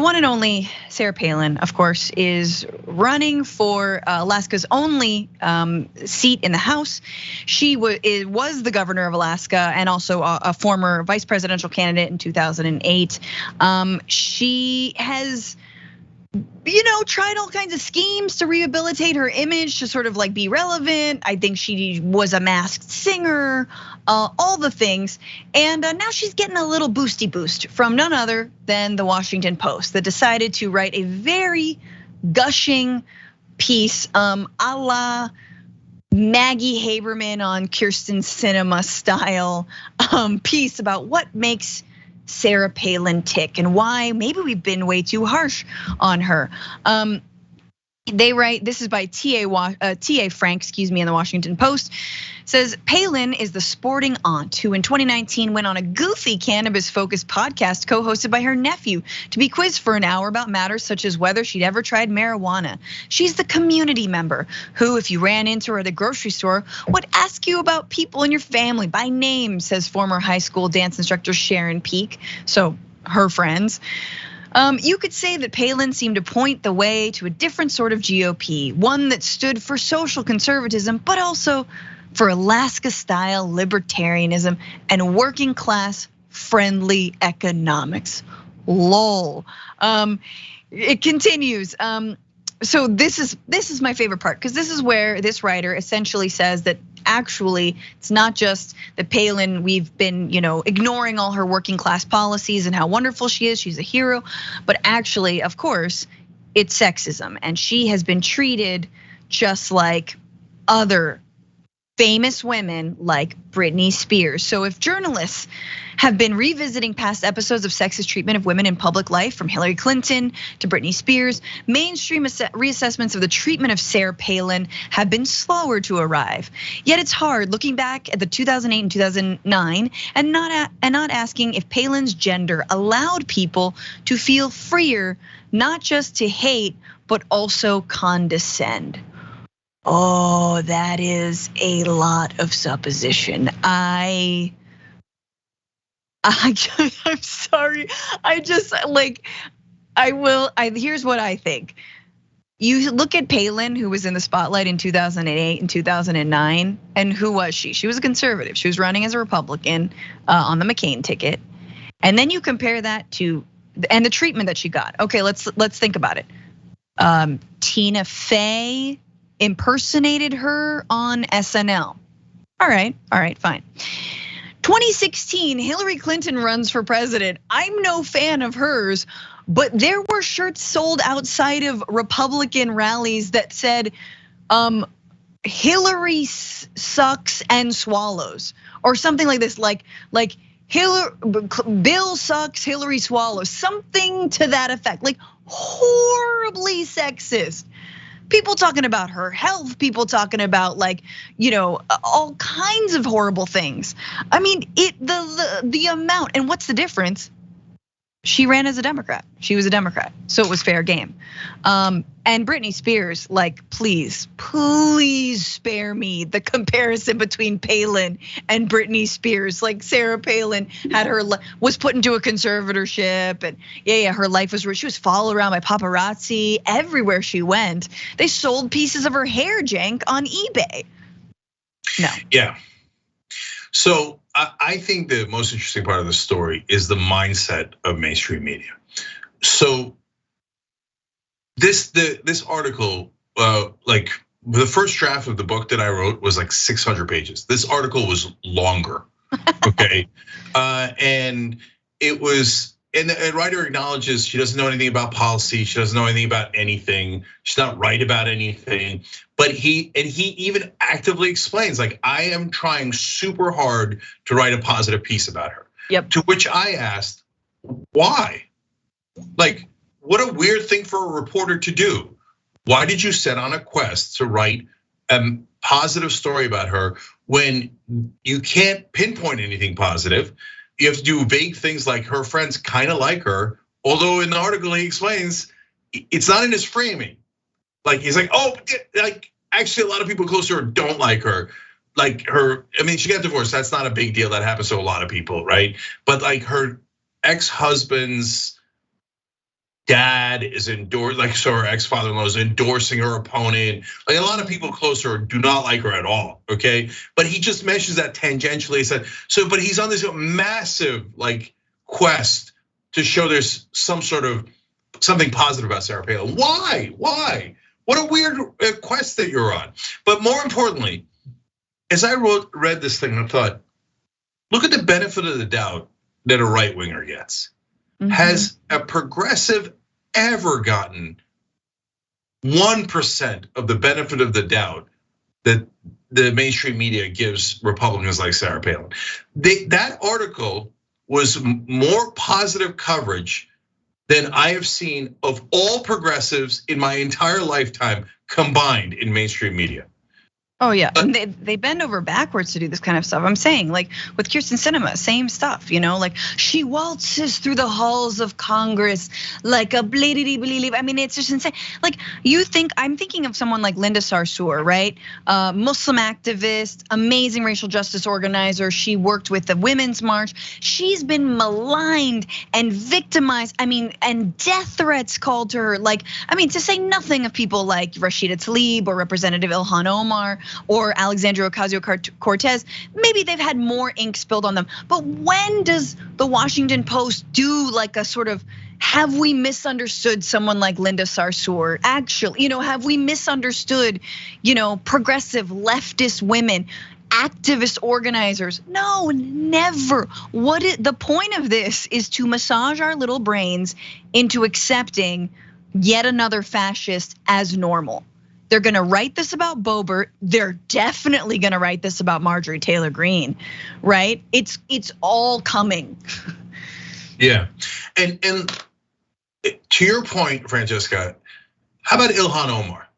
One and only Sarah Palin, of course, is running for Alaska's only seat in the House. She was the governor of Alaska and also a former vice presidential candidate in 2008. She has, tried all kinds of schemes to rehabilitate her image to sort of like be relevant. I think she was a masked singer, all the things. And now she's getting a little boosty boost from none other than the Washington Post that decided to write a very gushing piece, a la Maggie Haberman on Kirsten Cinema style piece about what makes Sarah Palin tick and why maybe we've been way too harsh on her. They write, this is by T.A. Frank, in the Washington Post, says Palin is the sporting aunt who in 2019 went on a goofy cannabis-focused podcast co-hosted by her nephew to be quizzed for an hour about matters such as whether she'd ever tried marijuana. She's the community member who, if you ran into her at a grocery store, would ask you about people in your family by name, says former high school dance instructor Sharon Peake, so her friends. You could say that Palin seemed to point the way to a different sort of GOP, one that stood for social conservatism, but also for Alaska-style libertarianism and working class friendly economics. Lol. It continues. So this is my favorite part because this is where this writer essentially says that actually it's not just that Palin, we've been ignoring all her working class policies and how wonderful she is, she's a hero, but actually, of course, it's sexism and she has been treated just like other famous women like Britney Spears. So if journalists have been revisiting past episodes of sexist treatment of women in public life, from Hillary Clinton to Britney Spears, mainstream reassessments of the treatment of Sarah Palin have been slower to arrive. Yet it's hard looking back at the 2008 and 2009 and not asking if Palin's gender allowed people to feel freer, not just to hate, but also condescend. Oh, that is a lot of supposition. I'm sorry. Here's what I think. You look at Palin, who was in the spotlight in 2008 and 2009, and who was she? She was a conservative. She was running as a Republican on the McCain ticket. And then you compare that to, and the treatment that she got. Okay, let's think about it. Tina Fey impersonated her on SNL. All right, fine. 2016, Hillary Clinton runs for president. I'm no fan of hers, but there were shirts sold outside of Republican rallies that said, Hillary sucks and swallows, or something like this, like Bill sucks, Hillary swallows, something to that effect, like horribly sexist. People talking about her health, people talking about all kinds of horrible things. I mean, the amount, and what's the difference? She ran as a Democrat. She was a Democrat, so it was fair game. And Britney Spears, please spare me the comparison between Palin and Britney Spears. Like Sarah Palin was put into a conservatorship, and her life she was followed around by paparazzi everywhere she went. They sold pieces of her hair, Cenk, on eBay. No. Yeah. So I think the most interesting part of the story is the mindset of mainstream media. So this article, the first draft of the book that I wrote was 600 pages. This article was longer, okay? And it was, and the writer acknowledges she doesn't know anything about policy. She doesn't know anything about anything. She's not right about anything. But he even actively explains, I am trying super hard to write a positive piece about her. Yep. To which I asked, why? What a weird thing for a reporter to do. Why did you set on a quest to write a positive story about her when you can't pinpoint anything positive? You have to do vague things like her friends kind of like her, although in the article he explains it's not in his framing. He's actually a lot of people close to her don't like her. She got divorced, that's not a big deal, that happens to a lot of people, right? But her ex-husband's dad is so her ex-father-in-law is endorsing her opponent. Like a lot of people close to her do not like her at all, okay? But he just mentions that tangentially. He said, but he's on this massive quest to show there's something positive about Sarah Palin. Why? What a weird quest that you're on. But more importantly, as I read this thing, I thought, look at the benefit of the doubt that a right winger gets. Has a progressive ever gotten 1% of the benefit of the doubt that the mainstream media gives Republicans like Sarah Palin? That article was more positive coverage than I have seen of all progressives in my entire lifetime combined in mainstream media. Oh yeah, and they bend over backwards to do this kind of stuff. I'm saying, like with Kirsten Sinema, same stuff. Like she waltzes through the halls of Congress like a bladedy believe. I mean, it's just insane. Like I'm thinking of someone like Linda Sarsour, right? Muslim activist, amazing racial justice organizer. She worked with the Women's March. She's been maligned and victimized. I mean, and death threats called to her. To say nothing of people like Rashida Tlaib or Representative Ilhan Omar, or Alexandria Ocasio-Cortez, maybe they've had more ink spilled on them. But when does the Washington Post do like a sort of, have we misunderstood someone like Linda Sarsour? Actually, have we misunderstood, progressive leftist women, activist organizers? No, never. The point of this is to massage our little brains into accepting yet another fascist as normal. They're gonna write this about Boebert. They're definitely gonna write this about Marjorie Taylor Greene, right? It's all coming. Yeah, and to your point, Francesca, how about Ilhan Omar?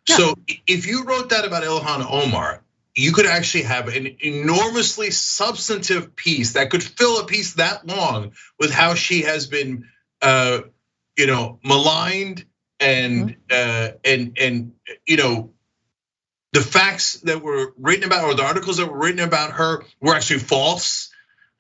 Yeah. So if you wrote that about Ilhan Omar, you could actually have an enormously substantive piece that could fill a piece that long with how she has been, maligned. And the facts that were written about, or the articles that were written about her, were actually false.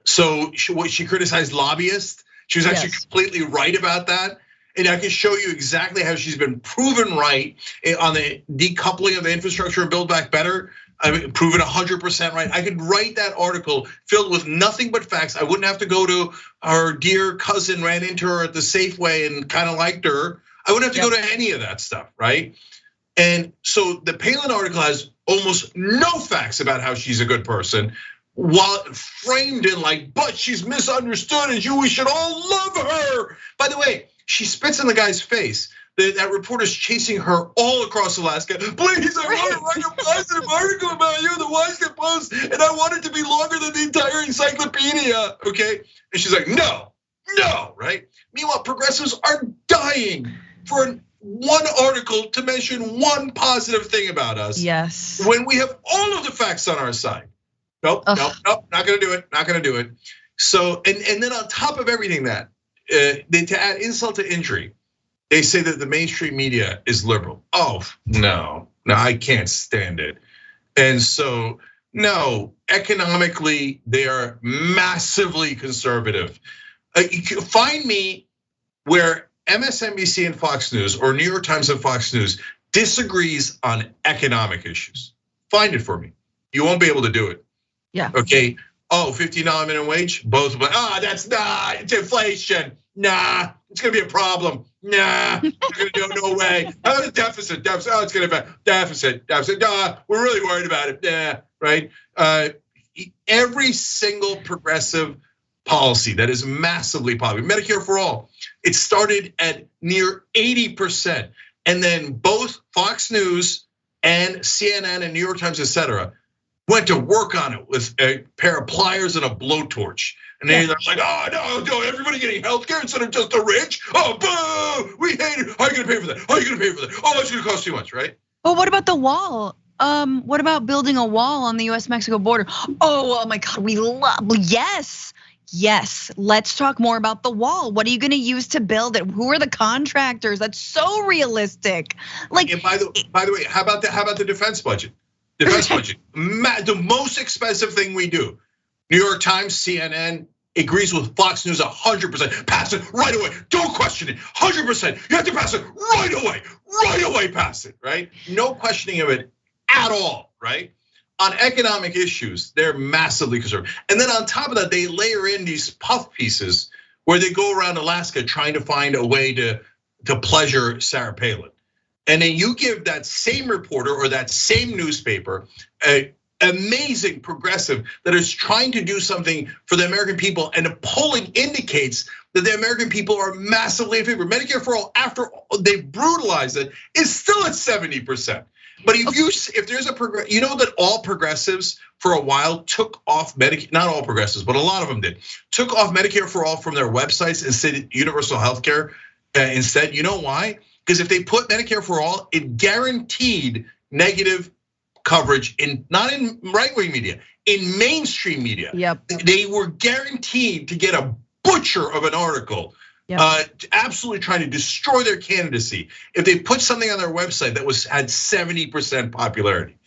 So she criticized lobbyists. She was actually completely right about that. And I can show you exactly how she's been proven right on the decoupling of the infrastructure and Build Back Better. I mean, proven 100% right. I could write that article filled with nothing but facts. I wouldn't have to go to our dear cousin ran into her at the Safeway and kind of liked her. I wouldn't have to go to any of that stuff, right? And so the Palin article has almost no facts about how she's a good person, while framed in but she's misunderstood and we should all love her. By the way, she spits in the guy's face. That reporter's chasing her all across Alaska. Please, I want to write a positive article about you in the Washington Post, and I want it to be longer than the entire encyclopedia, okay? And she's like, no, right? Meanwhile, progressives are dying for one article to mention one positive thing about us. Yes. When we have all of the facts on our side. Nope, not gonna do it, So, and then on top of everything to add insult to injury, they say that the mainstream media is liberal. Oh, no, I can't stand it. And so, no, economically, they are massively conservative. Find me where MSNBC and Fox News, or New York Times and Fox News, disagrees on economic issues. Find it for me. You won't be able to do it. Yeah. Okay. Oh, $15 minimum wage. Both. It's inflation. Nah, it's gonna be a problem. Nah, we're gonna do it. No way. How about a deficit? Oh, it's gonna be deficit. Nah, we're really worried about it. Yeah, right. Every single progressive policy that is massively popular, Medicare for all, it started at near 80%, and then both Fox News and CNN and New York Times, etc., went to work on it with a pair of pliers and a blowtorch. And they're like, oh no, everybody getting healthcare instead of just the rich. Oh, boo, we hate it. How are you gonna pay for that? Oh, it's gonna cost too much, right? Well, what about the wall? What about building a wall on the US-Mexico border? Oh my God, yes. Let's talk more about the wall. What are you gonna use to build it? Who are the contractors? That's so realistic. And by the way, how about the defense budget? The most expensive thing we do. New York Times, CNN, agrees with Fox News 100%. Pass it right away. Don't question it. 100%. You have to pass it right away. Right away, pass it, right? No questioning of it at all, right? On economic issues, they're massively conservative. And then on top of that, they layer in these puff pieces where they go around Alaska trying to find a way to pleasure Sarah Palin. And then you give that same reporter or that same newspaper a amazing progressive that is trying to do something for the American people, and the polling indicates that the American people are massively in favor. Medicare for all, after they brutalize it, is still at 70%. But if there's you know that all progressives for a while took off Medicare, not all progressives, but a lot of them did, took off Medicare for all from their websites and said universal health care instead. You know why? Because if they put Medicare for all, it guaranteed negative coverage not in right-wing media, in mainstream media. Yep. They were guaranteed to get a butcher of an article. Yep. Absolutely trying to destroy their candidacy if they put something on their website that had 70% popularity.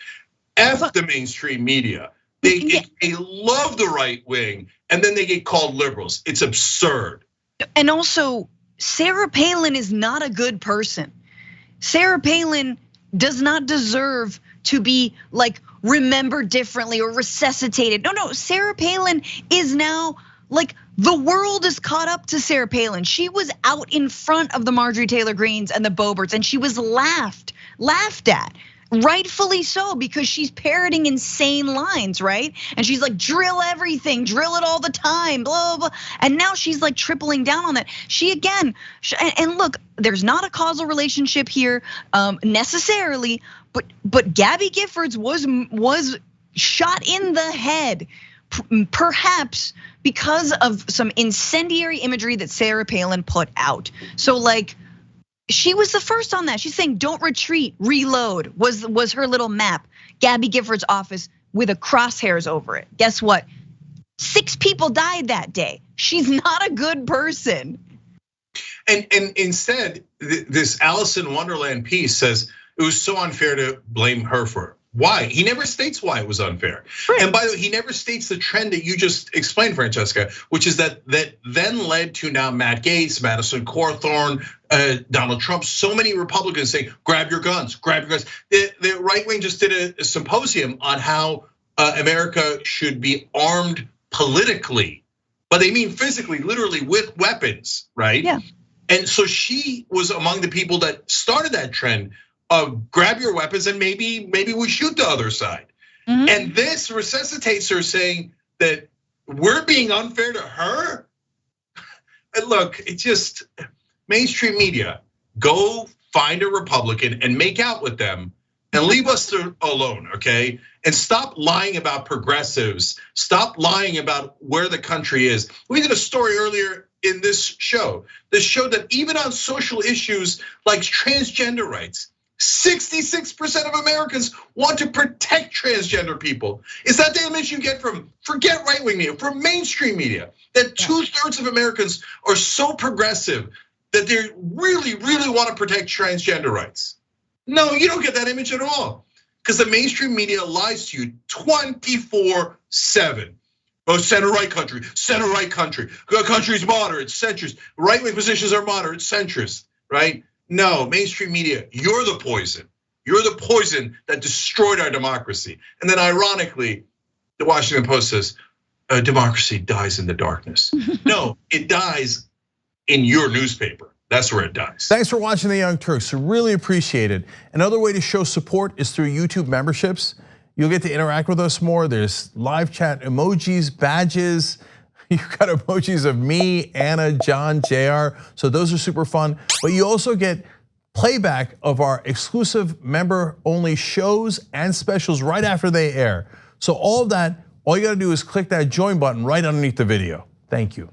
F the mainstream media. They love the right wing, and then they get called liberals. It's absurd. And also, Sarah Palin is not a good person. Sarah Palin does not deserve to be like remembered differently or resuscitated. No, Sarah Palin is now like, the world is caught up to Sarah Palin. She was out in front of the Marjorie Taylor Greenes and the Boeberts, and she was laughed at. Rightfully so, because she's parroting insane lines, right? And she's like, drill everything, drill it all the time, blah, blah, blah. And now she's like tripling down on that. And look, there's not a causal relationship here necessarily, but Gabby Giffords was shot in the head, perhaps because of some incendiary imagery that Sarah Palin put out. So like, she was the first on that. She's saying, don't retreat, reload, was her little map. Gabby Giffords' office with a crosshairs over it. Guess what? 6 people died that day. She's not a good person. And instead, this Alice in Wonderland piece says it was so unfair to blame her for it. Why? He never states why it was unfair. Right. And by the way, he never states the trend that you just explained, Francesca, which is that then led to now Matt Gaetz, Madison Cawthorn, Donald Trump, so many Republicans saying, grab your guns, grab your guns. The right wing just did a symposium on how America should be armed politically, but they mean physically, literally with weapons, right? Yeah. And so she was among the people that started that trend. Grab your weapons and maybe we shoot the other side. Mm-hmm. And this resuscitates her saying that we're being unfair to her. And look, it's just mainstream media. Go find a Republican and make out with them and leave us alone, okay? And stop lying about progressives. Stop lying about where the country is. We did a story earlier in this show that showed that even on social issues like transgender rights, 66% of Americans want to protect transgender people. Is that the image you get from, forget right-wing media, from mainstream media, that 2/3 of Americans are so progressive that they really, really want to protect transgender rights? No, you don't get that image at all, because the mainstream media lies to you 24/7. Oh, center-right country, center-right country. Country's moderate, centrist. Right-wing positions are moderate, centrist, right? No, mainstream media, you're the poison. You're the poison that destroyed our democracy. And then ironically, the Washington Post says, democracy dies in the darkness. No, it dies in your newspaper. That's where it dies. Thanks for watching the Young Turks, really appreciate it. Another way to show support is through YouTube memberships. You'll get to interact with us more. There's live chat emojis, badges. You've got emojis of me, Anna, John, JR. So those are super fun. But you also get playback of our exclusive member-only shows and specials right after they air. So all of that, all you gotta do is click that join button right underneath the video. Thank you.